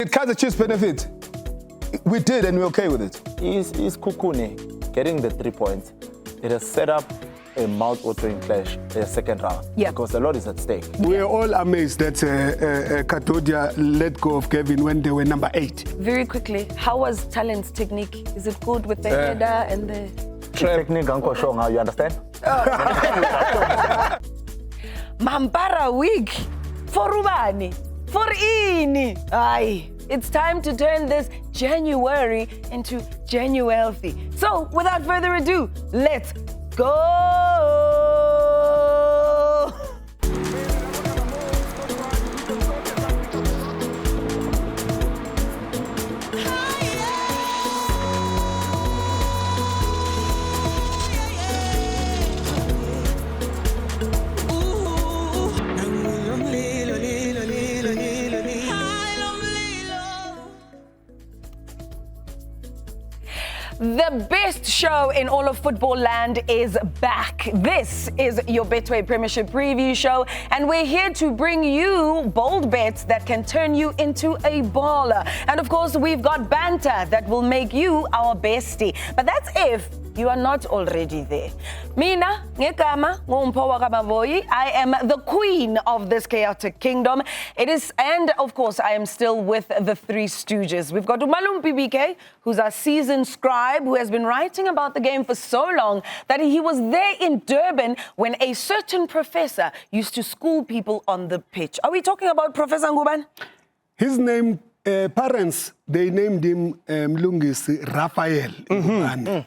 Did Kaizer Chiefs benefit? We did, and we're okay with it. Is Sekhukhune getting the 3 points? It has set up a mouth-watering clash in the second round. Yeah. Because a lot is at stake. We're all amazed that Katodia let go of Kevin when they were number 8. Very quickly, how was Talent's technique? Is it good with the header and the... Technique, Uncle Shong, you understand? Mampara week for Rubani, for Ini. Aye, it's time to turn this January into January. So, without further ado, let's go. The best show in all of football land is back. This is your Betway Premiership preview show, and we're here to bring you bold bets that can turn you into a baller. And of course, we've got Banter that will make you our bestie. But that's if you are not already there. Mina, ngegama, Mpho Maboi. I am the queen of this chaotic kingdom. And of course, I am still with the Three Stooges. We've got Malum BBK, who's our seasoned scribe, who has been writing about the game for so long that he was there in Durban when a certain professor used to school people on the pitch. Are we talking about Professor Nguban? His name, parents, they named him Mlungisi Raphael.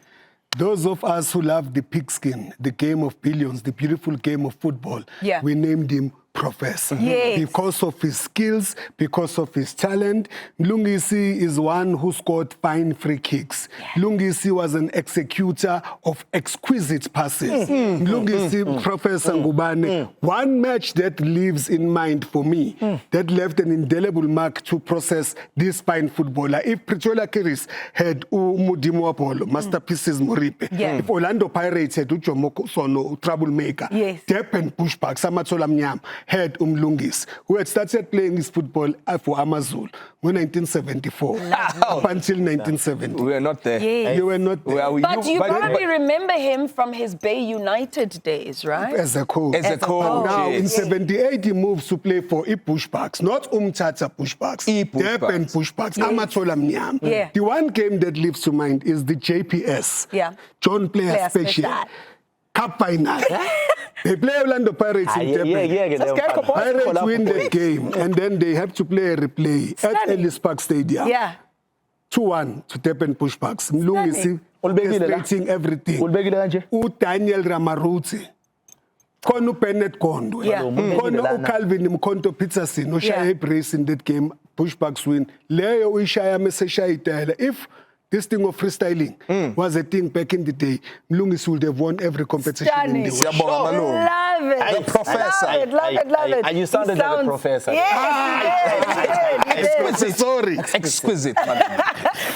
Those of us who love the pigskin, the game of billions, the beautiful game of football, we named him Professor. Yes. Because of his skills, because of his talent. Mlungisi is one who scored fine free kicks. Mlungisi was an executor of exquisite passes. Mlungisi, Professor Ngubane, one match that lives in mind for me, that left an indelible mark to process this fine footballer. If Pretoria Kiris had Umudimo Apollo, Masterpieces Moripe, if Orlando Pirates had Uchomoko Sono, Troublemaker, Dep and Pushback, Samatsola Mnyam, had Mlungisi, who had started playing his football for AmaZulu in 1974 up until 1970. We were not there. Yes. You were not there. But you probably remember him from his Bay United days, right? As a coach. As a coach. Now, in 78, he moves to play for Pushbacks, not Umtata Pushbacks. Dep and Pushbacks, Amatsola Mnyam. The one game that lives to mind is the JPS. John Player Special. Cup final. They play Orlando Pirates in Durban. Pirates win that game, and then they have to play a replay at Ellis Park Stadium. 2-1 to Durban Pushbacks. Mlungisi expecting everything. Daniel Ramaruti. Kono Bennett Kondo. Kono Calvin Mkonto Peterson. No Shaya Brace in that game. Pushbacks win. Leo Ishaya Meseshaya. If this thing of freestyling was a thing back in the day, Mlungisi would have won every competition in the world. Love it. The professor. Love it. And you sounded like a professor. Yes, you did. Exquisite. Sorry. Exquisite.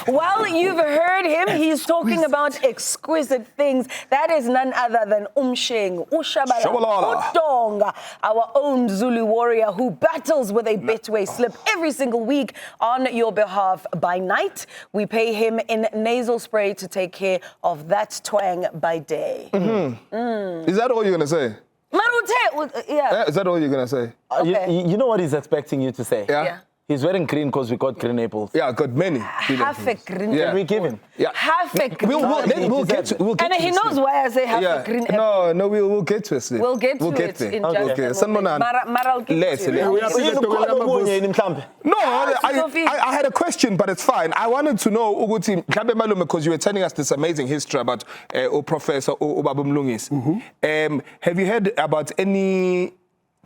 Well, you've heard him. He's talking about exquisite things. That is none other than Umsheng, Ushabala, Utonga, our own Zulu warrior who battles with a Betway slip every single week on your behalf by night. We pay him in nasal spray to take care of that twang by day. Is that all you're going to say? Marute, Is that all you're going to say? Okay. You know what he's expecting you to say? Yeah. He's wearing green because we got green apples. Yeah, got many. Half a green. Can we give him? Half a green. We'll get to it. And he knows why I say half a green apple. No, we'll get to it. We'll get to it in just a moment. I'll get to it. No, I had a question, but it's fine. I wanted to know, Uguti, because you were telling us this amazing history about Professor Ubaba Mlungisi. Have you heard about any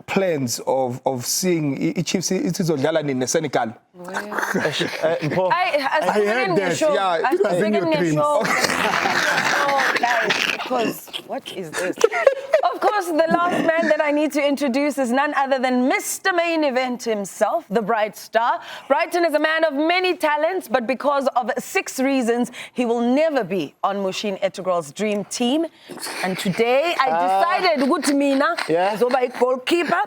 plans of seeing Chiefs in the Senegal? I heard that. I it was in your dreams. Because what is this? Of course, the last man that I need to introduce is none other than Mr. Main Event himself, the Bright Star. Brighton is a man of many talents, but because of 6 reasons, he will never be on Mushin Integral's dream team. And today, I decided, Gutimina, Zoba goalkeeper,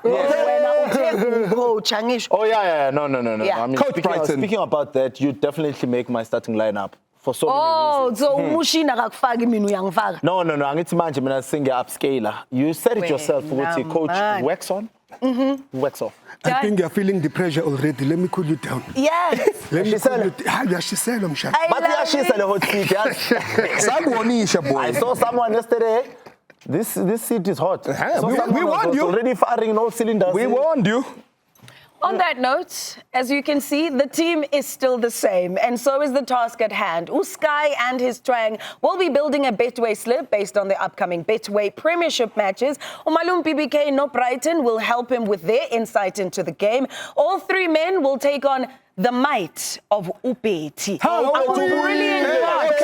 coach. Oh, yeah. No. Yeah. I mean, Coach Brighton. Speaking about that, you definitely make my starting lineup for so many reasons. So Mushin akakufaki mina uyangifaka. No. Angithi manje mina singe upscaler. You said it yourself, ukuthi coach wax on, wax off. I think you're feeling the pressure already. Let me cool you down. Yes. Let me cool you down. Yashisela mshana. But yashisa le hot seat. Sakuonisha, boy. I saw someone yesterday. This seat is hot. We warned you. Already firing all cylinders. We warned you. On that note, as you can see, the team is still the same, and so is the task at hand. Uskai and his twang will be building a Betway slip based on the upcoming Betway Premiership matches. Malum BBK no Brighton will help him with their insight into the game. All 3 men will take on the might of Upeti. Brilliant watch.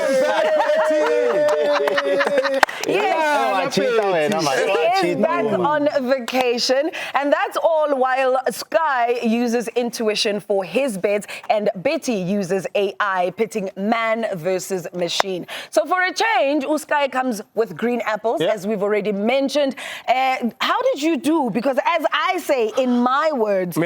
Yes, he is back on vacation, and that's all while Sky uses intuition for his bets and Betty uses AI, pitting man versus machine. So for a change, Uskai comes with green apples, as we've already mentioned. How did you do? Because as I say in my words,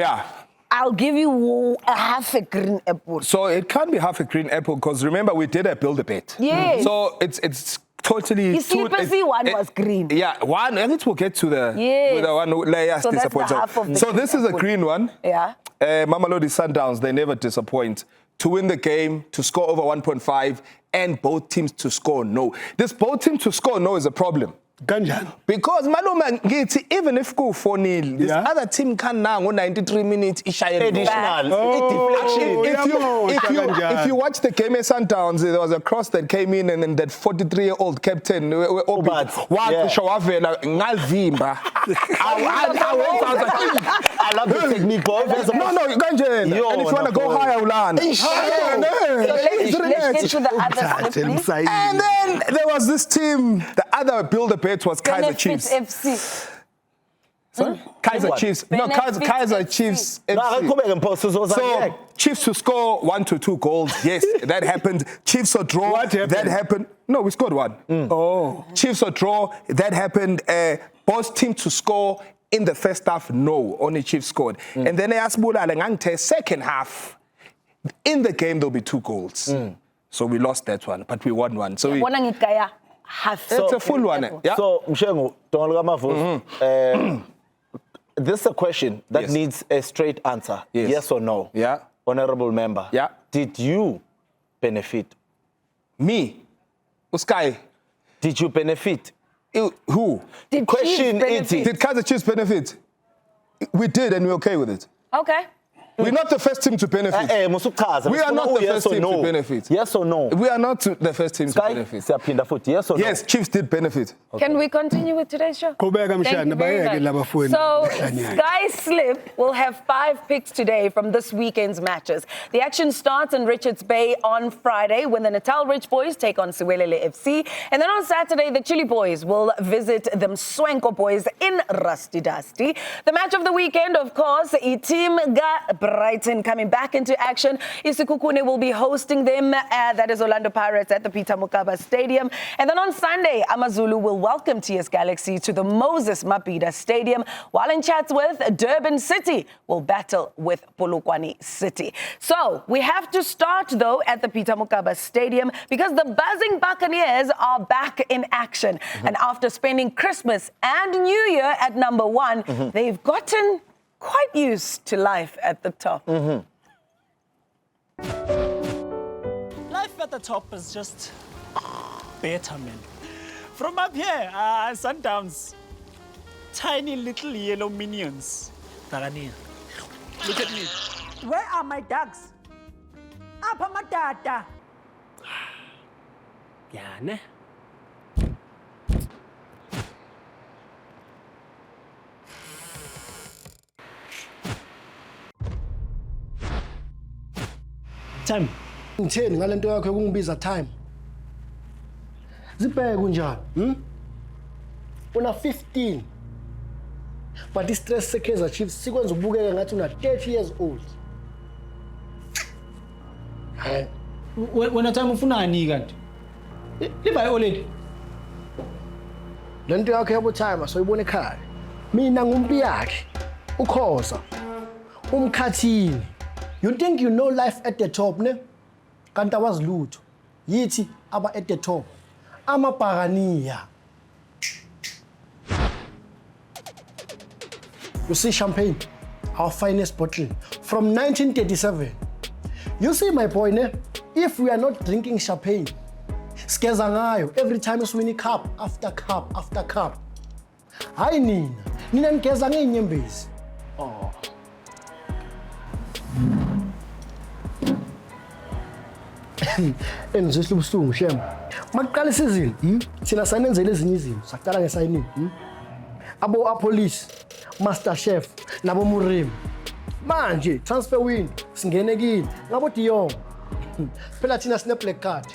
I'll give you a half a green apple. So it can't be half a green apple because remember we did a build a bet. Yes. So it's totally. You see, one was green. Yeah, one. I think we'll get to the with the one layer so disappoint. So this is a green one. Yeah. Mamelodi Sundowns, they never disappoint. To win the game, to score over 1.5, and both teams to score no. This both teams to score no is a problem. Ganjan. Because Maluma, even if go 4-0, this other team can now go 93 minutes. Additional. If you watch the game at Sundowns, there was a cross that came in, and then that 43-year-old captain, I love the technique. No, Ganjan. And if you want to go higher, Ulan. Let's get to the other slip, please. And then there was this team, the other builder bet was Kaiser Chiefs. FC. Sorry? Kaiser Chiefs. No, Kaiser Chiefs FC. So, Chiefs to score 1 to 2 goals. Yes, that happened. Chiefs or draw. What happened? That happened. No, we scored 1. Oh. Chiefs or draw. That happened. Both teams to score in the first half. No, only Chiefs scored. And then they asked Bulala, second half. In the game, there'll be 2 goals. So we lost that one, but we won 1. So it's a full one. Yeah. So, Mshengu, this is a question that needs a straight answer. Yes or no? Yeah. Honorable member. Yeah. Did you benefit? Me? Uskai? Did you benefit? Who? Did question Chiefs benefit? Did Kaiser Chiefs benefit? We did, and we're okay with it. Okay. We're not the first team to benefit. We are not the first team to benefit. Yes or no? We are not the first team to benefit. Yes or no? Yes, Chiefs did benefit. Okay. Can we continue with today's show? Thank you very much. So, Sky Slip will have 5 picks today from this weekend's matches. The action starts in Richards Bay on Friday when the Natal Rich Boys take on Siwelele FC. And then on Saturday, the Chili Boys will visit the Mswenko Boys in Rusty Dusty. The match of the weekend, of course, team Brighton coming back into action. Sekhukhune will be hosting them. That is Orlando Pirates at the Peter Mokaba Stadium. And then on Sunday, AmaZulu will welcome TS Galaxy to the Moses Mabhida Stadium, while in Chatsworth, Durban City will battle with Polokwane City. So we have to start, though, at the Peter Mokaba Stadium because the buzzing Buccaneers are back in action. And after spending Christmas and New Year at number 1, they've gotten quite used to life at the top. Life at the top is just better, man. From up here, Sundowns, tiny little yellow minions. Look at me. Where are my dogs? Apa matata? Yane. Time. Ngitheni ngalento yakho yokungibiza time? Zibheke kunjani? una 15. But this stress sekeza Chiefs sikwenza ubukeke ngathi una 30 years old. Hayi. Wena time ufunani kanti? Live already. Lento yakhe yabo time soyibona ekhaya. Mina ngumpi yakhe. Ukhoza. Umkhathini. You think you know life at the top, ne? Kanti awazi lutho. Yithi aba at the top. Amabhakaniya. You see champagne, our finest bottle from 1937. You see my boy, ne? If we are not drinking champagne, skeza ngayo every time we win cup after cup after cup. Hayi nina ngeza ngeenyembezi. Oh. Enizwe ubuhlungu shem. Maqala isizini, thina sanenzele ezinye izinto, saqala ngesayini. Abo police, master chef, nabo Murim. Manje transfer window singenekile. Ngabo Dion. Phela thina sine black card.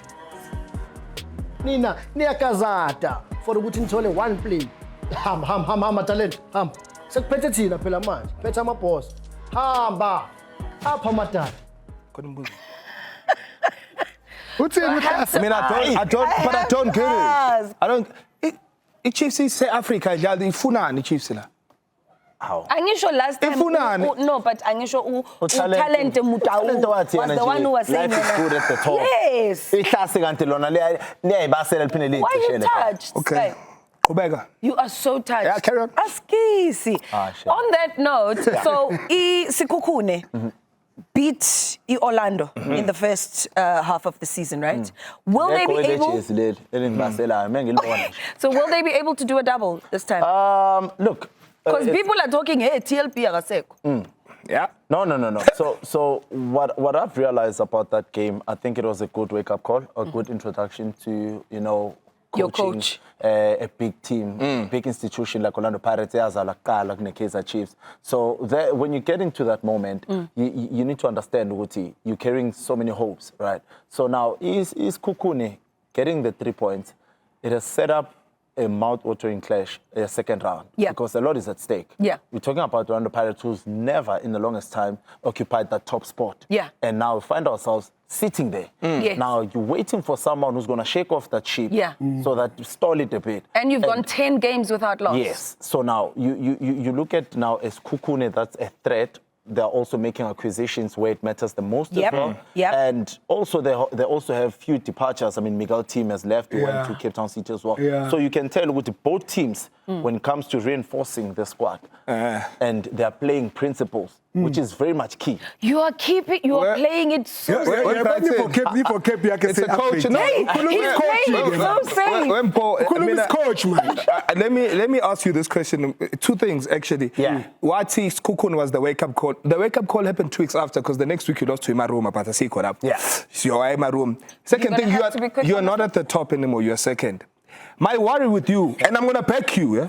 Nina niyakazata for ukuthi nithole one play. Hamba talent. Hamba. Sekuphethe thina phela manje. Phethe ama boss. Hamba. Apha matata. I mean, I don't get it. I don't. The Chiefs say Africa, the Funani Chiefs la. How? Angisho last time. No, but Angisho talent Talent was the one who was saying life is good at the top. Yes. Why are you touched? Okay. Obega. You are so touched. Yeah, carry on. Askisi. On that note, so Sekhukhune beat Orlando in the first half of the season, right? Will they be able? So will they be able to do a double this time? Look. Because people are talking, hey, TLP Agaseko. Yeah. No. So what I've realized about that game, I think it was a good wake-up call, a good introduction to, your coaching coach. A big team, big institution like Orlando Pirates, like Kaizer Chiefs. So when you get into that moment, you need to understand, Uti, you're carrying so many hopes, right? So now, is Sekhukhune getting the 3 points? It has set up a mouth-watering clash, a second round, because a lot is at stake. Yeah. We're talking about Orlando Pirates, who's never in the longest time occupied that top spot. Yeah. And now we find ourselves sitting there. Yes. Now you're waiting for someone who's going to shake off that ship, so that you stall it a bit. And you've gone 10 games without loss. Yes. So now you look at now as Sekhukhune, that's a threat. They're also making acquisitions where it matters the most as well. And also they also have few departures. I mean, Miguel team has left, went to Cape Town City as well. Yeah. So you can tell with both teams when it comes to reinforcing the squad, and they're playing principles, which is very much key. You are playing it so It's a coach, Hey, he's playing it so safe. Coach, man. Let me ask you this question. Two things, actually. Yeah. Wati Sekhukhune was the wake-up call. The wake-up call happened 2 weeks after, because the next week you lost to Imaruma, but I see caught up. Yeah. So you're Imaruma. Second thing, you're not at the top anymore. You're second. My worry with you, and I'm gonna back you.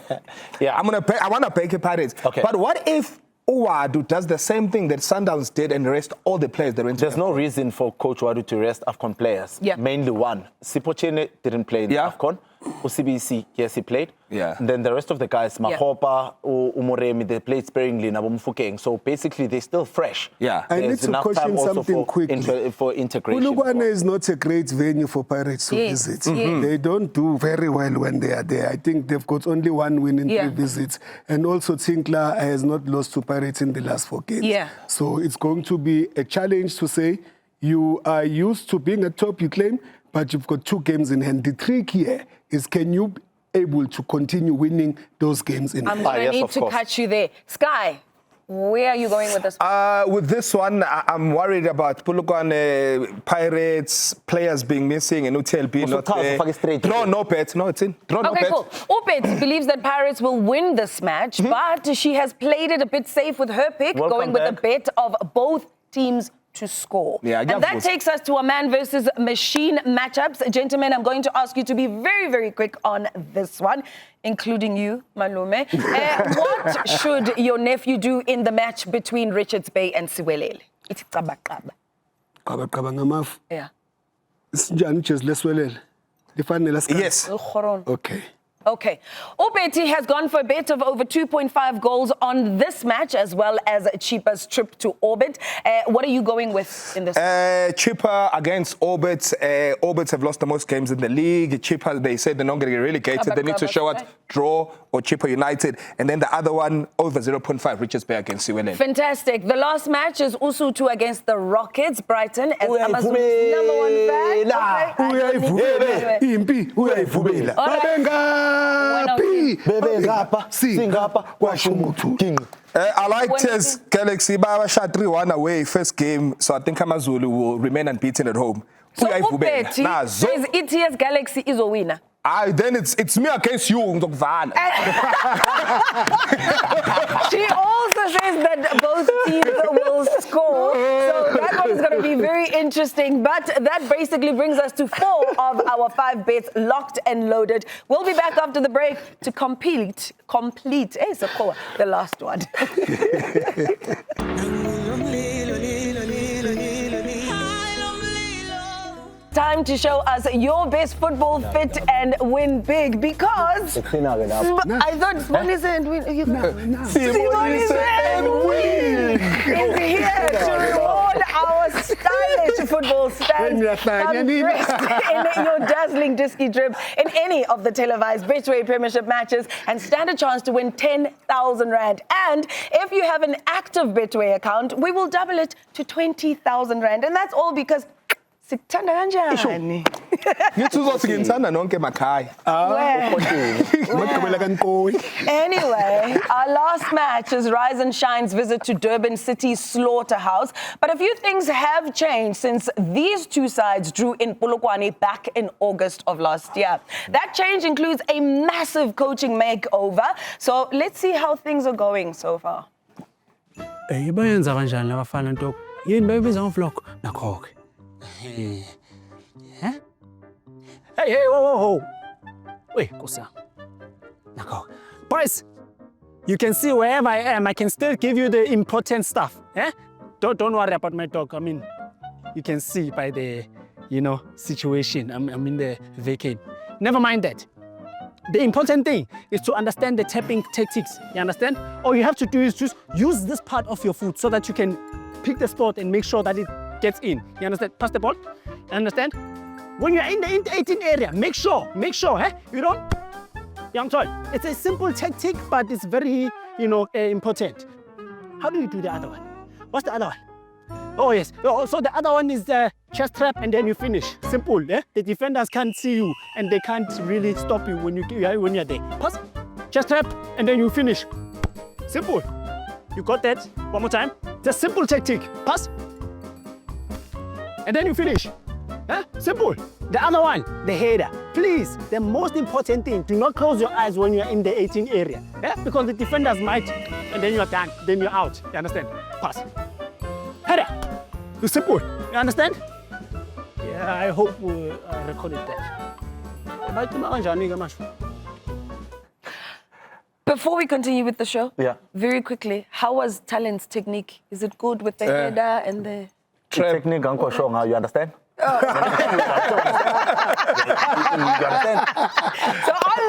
Yeah. I wanna back your Pirates. Okay. But what if Uwadu does the same thing that Sundowns did and rest all the players that went to There's no reason for Coach Wadu to rest AFCON players. Yeah. Mainly one. Sipochene didn't play in AFCON. UCBC, yes, he played. Yeah. And then the rest of the guys, Mahopa, Umoremi, they played sparingly, Nabumfukeng. So basically, they're still fresh. Yeah. I need There's to enough question time also something quickly. for integration. Polokwane is not a great venue for Pirates to visit. They don't do very well when they are there. I think they've got only one win in 3 visits. And also Tinkla has not lost to Pirates in the last 4 games. Yeah. So it's going to be a challenge to say you are used to being at top, you claim, but you've got 2 games in hand. The trick here is, can you able to continue winning those games in hand? I'm going to need to catch you there. Sky, where are you going with this? With this one, I'm worried about Polokwane Pirates players being missing and UTLB not there. Draw no bet. No, it's in. Draw no bet. Okay, cool. Opet believes that Pirates will win this match, but she has played it a bit safe with her pick, going with a bet of both teams to score. Yeah, and that takes us to a man versus machine matchups. Gentlemen, I'm going to ask you to be very, very quick on this one, including you, Malume. What should your nephew do in the match between Richards Bay and Siwelele? It's Kabakaba. Yeah. Yes. Okay. Okay. Ubeti has gone for a bet of over 2.5 goals on this match, as well as Chippa's trip to Orbit. What are you going with in this? Chippa against Orbit. Orbit have lost the most games in the league. Chippa, they said they're not going to get relegated. They need to show us draw or Chippa United. And then the other one, over 0.5, Richards Bay against Siwelele. Fantastic. The last match is Usutu against the Rockets. Brighton, as AmaZulu's number one fan. I like Tez Galaxy. Baba shot 3-1 away first game, so I think AmaZulu will remain unbeaten at home. So Ubeti says ETS Galaxy is a winner. Then it's me against you. She also says that both teams will score. So that one is going to be very interesting. But that basically brings us to 4 of our 5 bets locked and loaded. We'll be back after the break to complete the last one. Time to show us your best football fit and win big, because I thought Sibonise and win. Sibonise and win is here to reward our stylish football stand. Come dressed in your dazzling disky drip in any of the televised Betway Premiership matches and stand a chance to win 10,000 Rand. And if you have an active Betway account, we will double it to 20,000 Rand. And that's all because sikuthanda kanjani. Anyway, our last match is Rise and Shine's visit to Durban City Slaughterhouse. But a few things have changed since these two sides drew in Polokwane back in August of last year. That change includes a massive coaching makeover. So let's see how things are going so far. Hey, whoa. Wait, Kosa. Boys, you can see wherever I am, I can still give you the important stuff. Don't worry about my dog. I mean, you can see by the, situation. I'm in the vacate. Never mind that. The important thing is to understand the tapping tactics. You understand? All you have to do is just use this part of your foot so that you can pick the spot and make sure that it gets in. You understand? Pass the ball. You understand? When you're in the 18 area, make sure, you don't. Yeah, I'm sorry. It's a simple tactic, but it's very, important. How do you do the other one? What's the other one? Oh, yes. So the other one is the chest trap, and then you finish. Simple, The defenders can't see you, and they can't really stop you when you're there. Pass, chest trap, and then you finish. Simple. You got that? One more time. It's a simple tactic. Pass. And then you finish. Simple. The other one, the header. Please, the most important thing, do not close your eyes when you're in the 18 area. Because the defenders might, and then you're done. Then you're out. You understand? Pass. Header. It's simple. You understand? Yeah, I hope I recorded that. Before we continue with the show, very quickly, how was Talent's technique? Is it good with the header and the... Technique, you understand? So on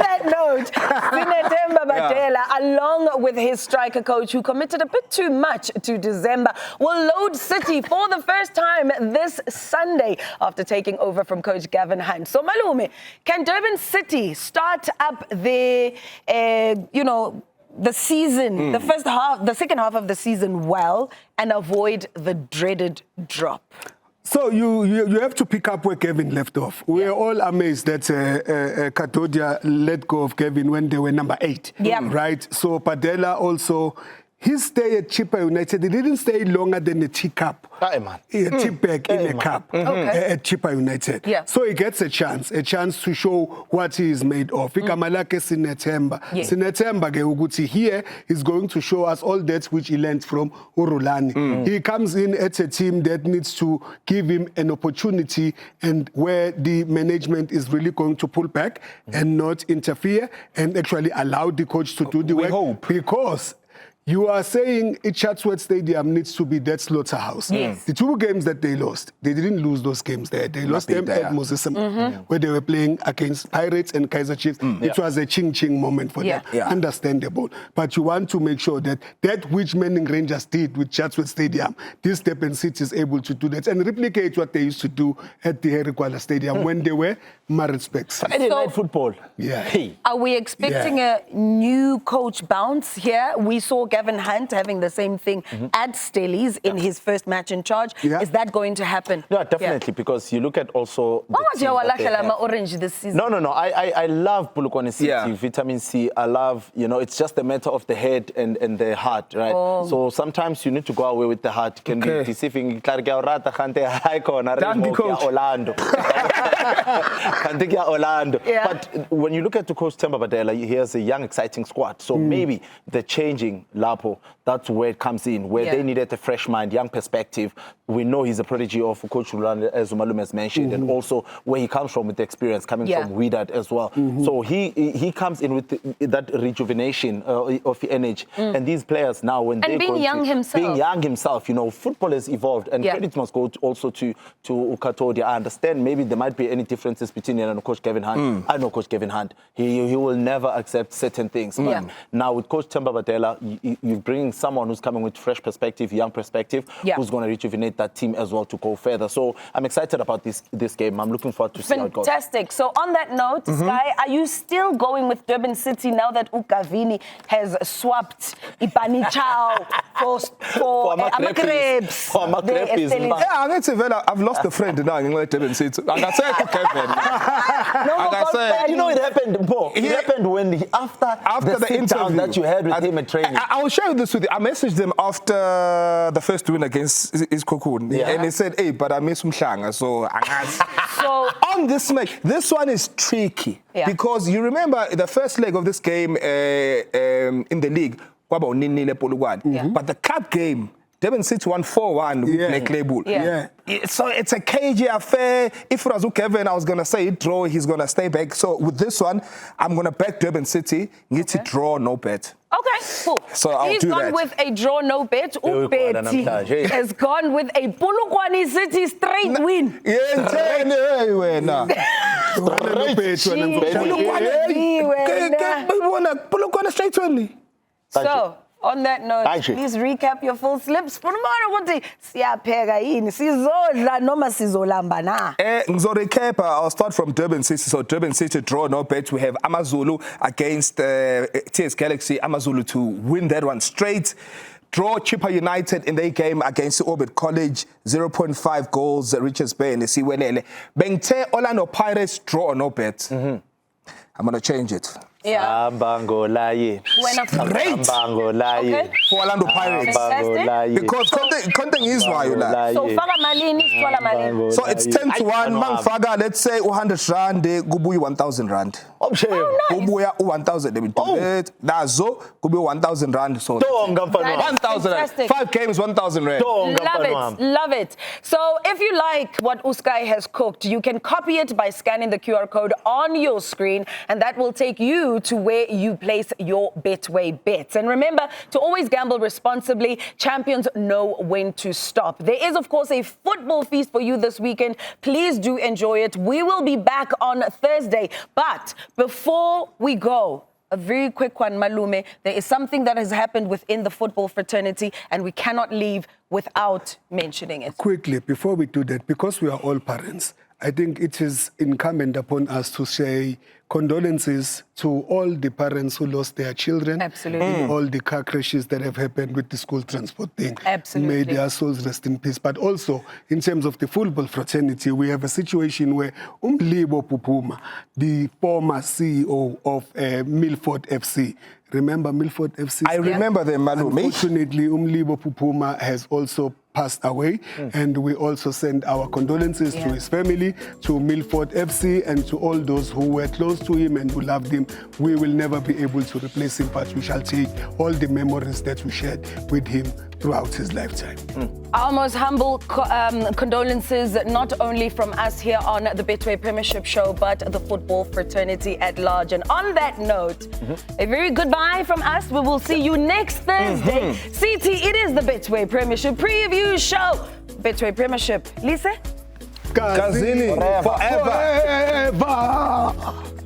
that note, Sinetemba Badela, along with his striker coach who committed a bit too much to December, will load City for the first time this Sunday after taking over from coach Gavin Hunt. So Malume, can Durban City start up the season, the second half of the season well and avoid the dreaded drop? So you have to pick up where Kevin left off. We are all amazed that Katodia let go of Kevin when they were number 8. Right? So Padela also, his stay at Chippa United, he didn't stay longer than a teacup. A tip bag in a cup at Chippa United. So he gets a chance to show what he is made of. Sinetemba here he's going to show us all that which he learned from Urulani. He comes in at a team that needs to give him an opportunity, and where the management is really going to pull back and not interfere and actually allow the coach to do the work. Because You are saying Chatsworth Stadium needs to be that slaughterhouse. Yes. The 2 games that they lost, they didn't lose those games there. They lost them at Moses, where they were playing against Pirates and Kaizer Chiefs. It was a ching-ching moment for them. Understandable. But you want to make sure that which Manning Rangers did with Chatsworth Stadium, this Durban City is able to do that and replicate what they used to do at the Harry Gwala Stadium when they were Marriott Specs. Friday night football. Yeah. Hey. Are we expecting a new coach bounce here? We saw Gavin Hunt having the same thing at Stellies in his first match in charge. Is that going to happen? Yeah, definitely, because you look at also... What was your Walakala Orange this season? No. I love Polokwane City, vitamin C. I love, it's just a matter of the head and the heart, right? So sometimes you need to go away with the heart. Can be deceiving. Orlando. But when you look at the coach Themba Badela, he has a young, exciting squad. So maybe the changing Lapo, that's where it comes in, where they needed a fresh mind, young perspective. We know he's a prodigy of Coach Rwanda, as Malum has mentioned, and also where he comes from with the experience, coming from Wydad as well. So he comes in with that rejuvenation of energy. And these players now, when they being young himself, football has evolved, and credit must go also to Ukatodi. I understand maybe there might be any differences between him and Coach Kevin Hunt. I know Coach Kevin Hunt. He will never accept certain things. But now with Coach Themba Badela, you're bringing someone who's coming with fresh perspective, young perspective, who's going to rejuvenate that team as well to go further. So I'm excited about this game. I'm looking forward to see how it goes. Fantastic. So on that note, Sky, are you still going with Durban City now that Ukavini has swapped Ipani Chow for Amakrebs? For Amakrebs. I've lost a friend now in Durban City. I can say Kevin. It happened, Mpho. It happened when after the interview that you had with him at training. I will share this with you. I messaged them after the first win against Sekhukhune, and he said, "Hey, but I miss Mhlanga." So on this match, this one is tricky because you remember the first leg of this game in the league, Polokwane, but the cup game, Durban City won 4-1 with Black Label. So it's a cagey affair. If it was Kevin, I was going to say draw, he's going to stay back. So with this one, I'm going to back Durban City. Need to draw, no bet. Okay, cool. So I'll do that. He's gone with a draw, no bet. Ubeti has gone with a Polokwane City straight win. Polokwane straight win. So, on that note, please recap your full slips. For recap, I'll start from Durban City. So Durban City draw, no bet. We have AmaZulu against TS Galaxy. AmaZulu to win that one straight. Draw Chippa United in their game against Orbit College, 0.5 goals, Richards Bay and the Siwelele. Banter Orlando Pirates, draw or no bet. I'm going to change it. Great. For Orlando Pirates. Because content is why you like. So, so it's 10-1. Mangfaga, let's say 100 rand, gubuyi 1,000 rand. Oh, nice. Gubuya 1,000. Nazo, gubuyi 1,000 rand. So 1,000. 5 games, 1,000 rand. Love it. So if you like what Uskai has cooked, you can copy it by scanning the QR code on your screen, and that will take you to where you place your Betway bets. And remember to always gamble responsibly. Champions know when to stop. There is, of course, a football feast for you this weekend. Please do enjoy it. We will be back on Thursday. But before we go, a very quick one, Malume. There is something that has happened within the football fraternity, and we cannot leave without mentioning it. Quickly, before we do that, because we are all parents, I think it is incumbent upon us to say condolences to all the parents who lost their children. Absolutely. All the car crashes that have happened with the school transport thing. Absolutely. May their souls rest in peace. But also, in terms of the football fraternity, we have a situation where Umlibo Pupuma, the former CEO of Milford FC, remember Milford FC? I remember them, Malume. Unfortunately, Umlibo Pupuma has also passed away, and we also send our condolences to his family, to Milford FC, and to all those who were close to him and who loved him. We will never be able to replace him, but we shall take all the memories that we shared with him throughout his lifetime. Our most humble condolences, not only from us here on the Betway Premiership show, but the football fraternity at large. And on that note, a very goodbye from us. We will see you next Thursday. CT, it is the Betway Premiership preview show. Betway Premiership. Lisa? Kazini, forever. Forever.